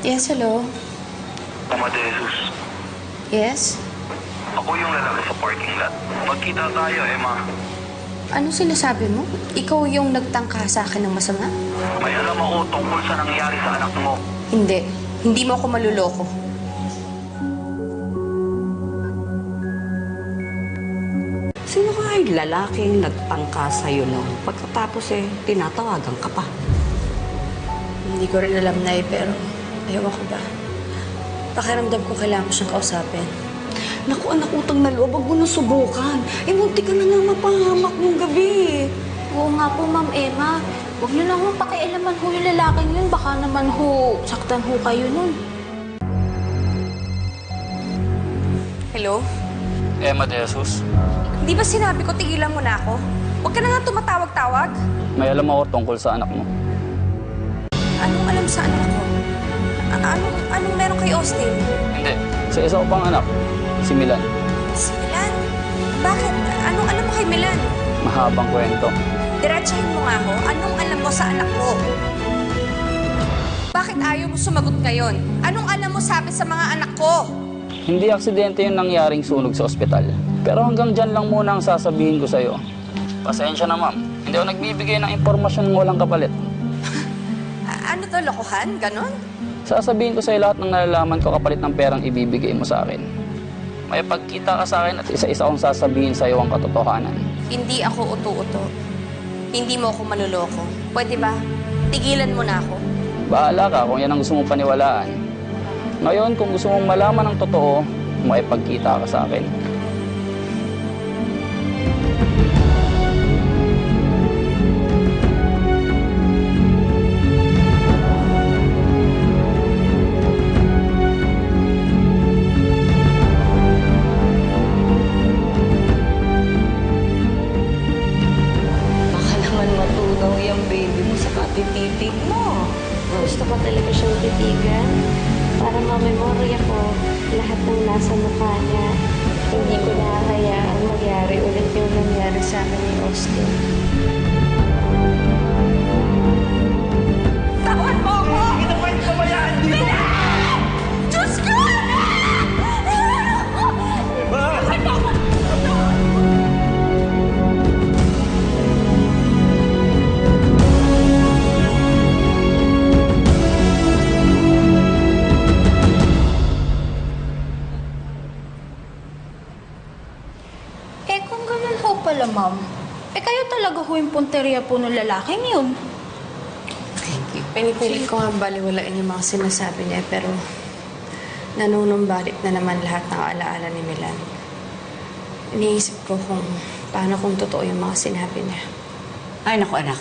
Yes, hello. Ama de Jesus. Yes? Ako yung lalaki sa parking lot. Magkita tayo, Emma. Anong sinasabi mo? Ikaw yung nagtangka sa akin ng masama? May alam ako tungkol sa nangyari sa anak mo. Hindi. Hindi mo ako maluloko. Sino ka yung lalaking nagtangka sa'yo no? Pagkatapos tinatawagan ka pa. Hindi ko rin alam, Nay, pero ayaw ko ba? Pakiramdam ko kailangan ko siyang kausapin. Naku, anak, utang na loob, wag mo nang subukan. Munti ka na nga mapahamak nung gabi. Oo nga po, Ma'am Emma. Huwag niyo lang hong pakialaman ho yung lalaking yun. Baka naman ho, saktan ho kayo nun. Hello? Emma de Jesus, Di ba sinabi ko tigilan mo na ako? Huwag ka na nga tumatawag-tawag. may alam ako tungkol sa anak mo. Anong alam sa anak ko? Anong meron kay Austin? Hindi. Sa isa ko pang anak, si Milan. Si Milan? Bakit? Anong alam mo kay Milan? Mahabang kwento. Diretsahin mo nga ako. Anong alam mo sa anak ko? Bakit ayaw mo sumagot ngayon? Anong alam mo sabi sa mga anak ko? Hindi aksidente yung nangyaring sunog sa ospital. Pero hanggang dyan lang muna ang sasabihin ko sa'yo. Pasensya na, ma'am. Hindi ako nagbibigay ng impormasyon ng walang kapalit. Ano to, lokohan? Ganon? Sasabihin ko sa'yo lahat ng nalalaman ko kapalit ng perang ibibigay mo sa akin. May pagkita ka sa akin at isa-isa kong sasabihin sa'yo ang katotohanan. Hindi ako uto-uto. Hindi mo ako manuloko. Pwede ba? Tigilan mo na ako. Bahala ka kung yan ang gusto mong paniwalaan. Ngayon, kung gusto mong malaman ng totoo, may pagkita ka sa akin. Baka naman matunaw yung baby mo sa katititig mo. Gusto ko talaga siyang titigan para mamemorya ko lahat ng nasa mukha niya. Hindi ko nakakayaan magyari ulit yung nangyari sa akin ni Austin. Tawan mo ako! Hindi na pwede pabayaan dito! Diyos ko! Eh kung ganun ho pala, Ma'am, kayo talaga ho yung punteriya po ng lalaking yun. Pinipilit ko nga baliwalain yung mga sinasabi niya, pero nanunumbalik na naman lahat ng alaala ni Milan. Iniisip ko kung paano kung totoo yung mga sinabi niya. Ay, naku, anak.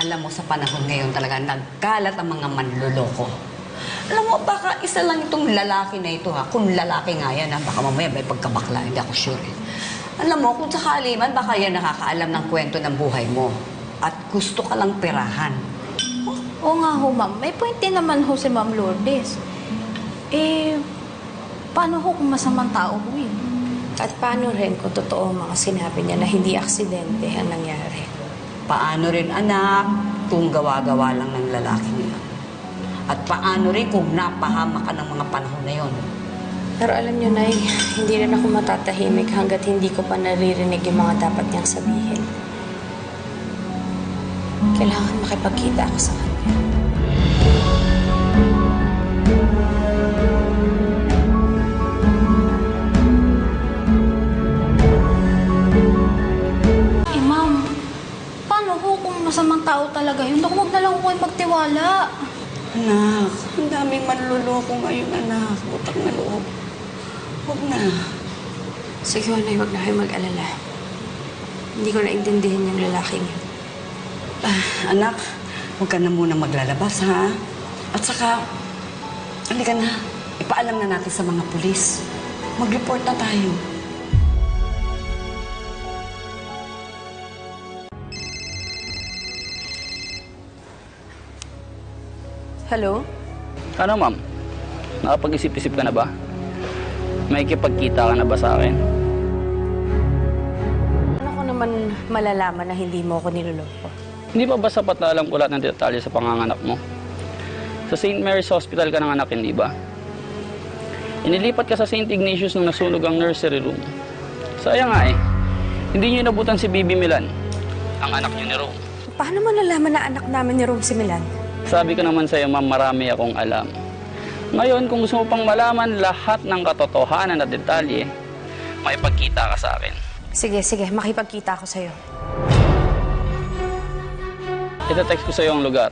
Alam mo, sa panahon ngayon talaga, nagkalat ang mga manloloko. Alam mo, baka isa lang itong lalaki na ito, ha? Kung lalaki nga yan, ha? Baka mamaya may pagkabakla, hindi ako sure. Alam mo, kung sakali man, baka yan nakakaalam ng kwento ng buhay mo. At gusto ka lang perahan. Oo nga ho, Ma'am. May point din naman ho si Ma'am Lourdes. Eh, paano ho kung masamang tao ho yun? At paano rin kung totoo ang mga sinabi niya na hindi aksidente ang nangyari? Paano rin, anak, kung gawa-gawa lang ng lalaki niya? At paano rin kung napahama ka ng mga panahon na yon? Pero alam niyo, Nay, hindi rin ako matatahimik hanggat hindi ko pa naririnig yung mga dapat niyang sabihin. Kailangan makipagkita ako sa kanya. Eh, Ma'am, paano ho kung masamang tao talaga yun? Naku, huwag na lang ko kayo magtiwala. Anak, ang daming manluloko ngayon, anak. Butak na loob. Huwag na. Sige, Nay, huwag na kayo mag-alala. Hindi ko naintindihan yung lalaking yun. Anak, huwag ka na muna maglalabas, ha? At saka, halika na. Ipaalam na natin sa mga pulis. Mag-report na tayo. Hello? Ano, ma'am? Nakapag-isip-isip ka na ba? May kipagkita ka na ba sa akin? Ano ko naman malalaman na hindi mo ako niloloko? Hindi pa ba sapat na alam ko lahat ng detalye sa panganganak mo? Sa St. Mary's Hospital ka ng anak, hindi ba? Inilipat ka sa St. Ignatius nung nasunog ang nursery room. Sayang nga eh. Hindi niyo inabutan si Bibi Milan, ang anak niyo ni Rome. Paano mo nalaman na anak namin ni Rome si Milan? Sabi ko naman sa'yo, ma'am, marami akong alam. Ngayon, kung gusto mo pang malaman lahat ng katotohanan at detalye, makipagkita ka sa akin. Sige, makipagkita ako sa'yo. Ita-text ko sa'yo ang lugar.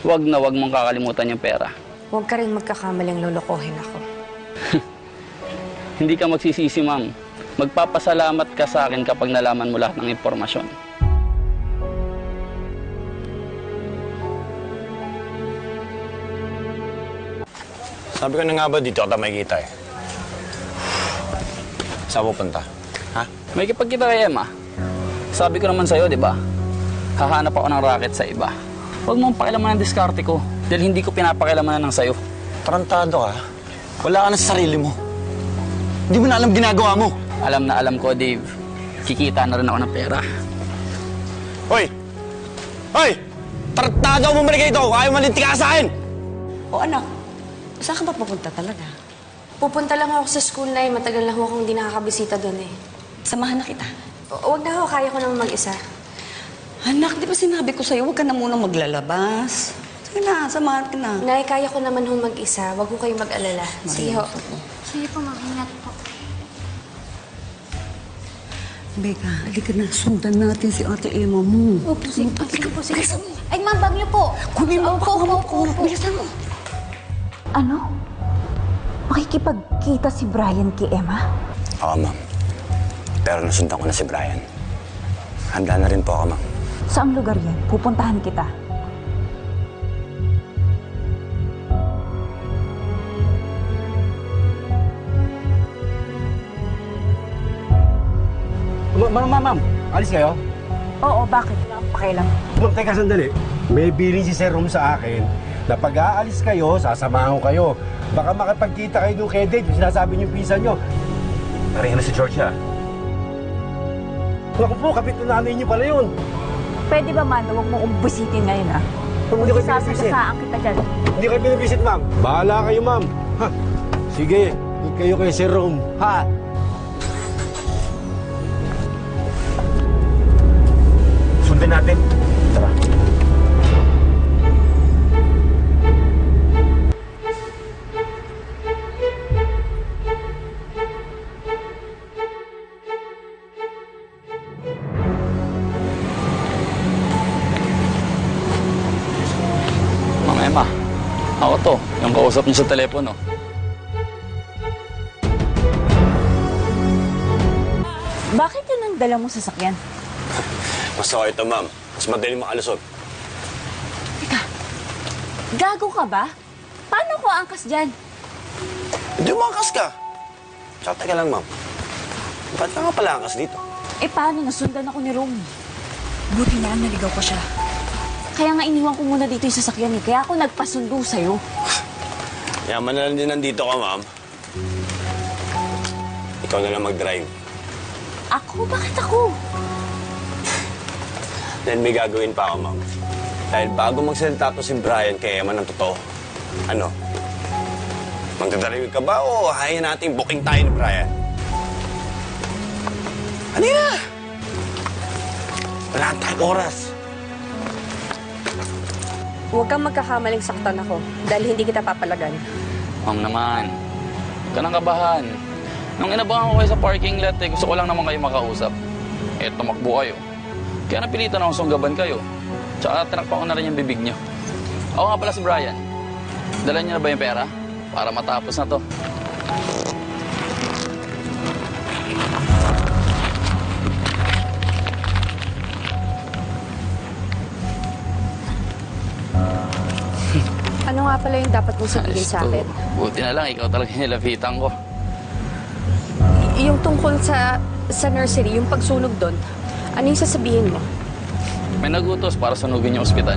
Huwag na huwag mong kakalimutan yung pera. Huwag ka rin magkakamaling lolokohin ako. Hindi ka magsisisi, ma'am. Magpapasalamat ka sa akin kapag nalaman mo lahat ng impormasyon. Sabi ko na nga ba dito kita makikita eh. Saan pupunta? Ha? May kipagkita kay Emma. Sabi ko naman sa'yo, di ba? Hahanap ako ng racket sa iba. Huwag mong pakialaman ng diskarte ko dahil hindi ko pinapakilamanan ng sayo. Tarantado ka. Wala ka na sa sarili mo. Hindi mo na alam ginagawa mo. Alam na alam ko, Dave. Kikita na rin ako ng pera. Hoy! Hoy! Tarantado mo bumalik ito! Ayaw malinti ka sa akin! O anak, saan ka ba pupunta talaga? Pupunta lang ako sa school na matagal na akong hindi nakakabisita doon eh. Samahan na kita. Huwag na ako, kaya ko naman mag-isa. Anak, di ba sinabi ko sa'yo, huwag ka na muna maglalabas. Sige na, samahan ka na. Nay, kaya ko naman hong mag-isa. Huwag ko kayo mag-alala. Sige ho. Sige po, ma'am. Ingat po. Beka, halika na. Sundan natin si Ate Emma mo. Opo, sige po. Ay, ma'am, bag niyo po. Kunin mo, Opo. bilisan mo. Ano? Makikipagkita si Brian kay Emma? Oo, ma'am. Pero nasundan ko na si Brian. Handa na rin po ako, ma'am. Saang lugar yan? Pupuntahan kita. Ma'am, alis kayo? Oo, bakit? Pakialam. Ma'am, teka sandali. May billing si Sir Rom sa akin na pag aalis kayo, sasamahan ko kayo. Baka makipagkita kayo nung kay Dave, yung sinasabi niyong pinsan niyo. Nariyan na si Georgia. Naku po, kapit na nanay niyo pala yun. Pwede ba, man, huwag mo umbisitin ngayon, ha? Hindi kayo binibisit. Sasakasaan kita dyan. Hindi kayo binibisit, ma'am. Bahala kayo, ma'am. Ha? Sige, huwag kayo kay Sir Rom. Ha? Sundan natin. Tara. Ma'am Emma, ako to. Yung kausap niyo sa telepono. Bakit yun ang dala mo sa sakyan? Mas ako ito, ma'am. Mas madali makalusot. Gago ka ba? Paano ko angkas dyan? Hindi umakas ka. Tsaka teka lang, ma'am. Ba't ka nga pala angkas dito? Eh, paano? Nasundan ako ni Rome. Buti na naligaw ko siya. Kaya nga iniwan ko muna dito yung sasakyan eh. Kaya ako nagpasundo sa'yo. Yaman na lang din nandito ka, ma'am. Ikaw na lang mag-drive. Ako? Bakit ako? Then may gagawin pa ako, ma'am. Dahil bago magsalita to si Brian kay Emma ng totoo, ano? Magdadrive ka ba o hayain natin booking tayo ni Brian? Ano na? Wala tayong oras. Huwag kang magkakamaling saktan ako dahil hindi kita papalagan. Ma'am naman, huwag ka nang kabahan. Nung inabangan ko kayo sa parking lot, gusto ko lang naman kayo makausap. Eh, tumakbo kayo. Kaya napilitan akong sunggaban kayo. Tsaka tinakpan ko na rin yung bibig niyo. Ako nga pala si Brian. Dala niyo na ba yung pera? Para matapos na to. Ano nga pala yung dapat mong sabihin sa akin? Buti na lang, ikaw talaga yung nilapitan ko. Yung tungkol sa nursery, yung pagsunog doon, ano yung sasabihin mo? May nagutos para sunugin yung ospital.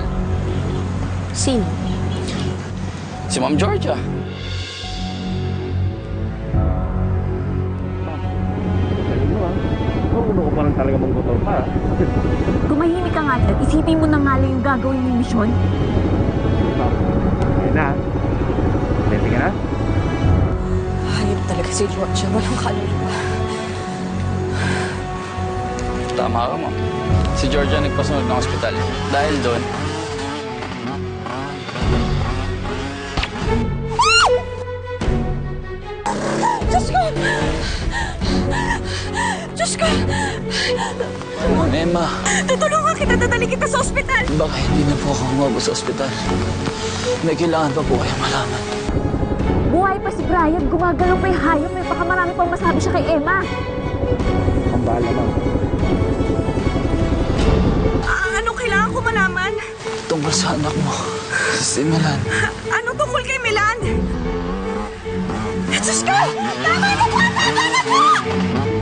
Sino? Si Ma'am Georgia. Ano ko parang talaga manggutor pa. Gumahimik ka nga dyan. Isipin mo na nga lang yung gagawin mong misyon. na. Ready ka na? Hayop talaga si George. Walang kaluluwa. Tama ka, ma'am. Si Georgia nagpasunod ng ospital. Dahil doon, Diyos ko! Diyos ko! Emma, Tutulungan kita, dadali kita sa ospital! baka hindi na po ako umabot sa ospital. May kailangan pa po kayo malaman. Buhay pa si Brian, gumagalaw pa yung hayop. May baka marami pang masabi siya kay Emma. Ang bahala, ma'am. Anong kailangan ko malaman? Tungkol sa anak mo, si Milan. Ano tungkol kay Milan? Diyos ko! Tama na po! Tama na po!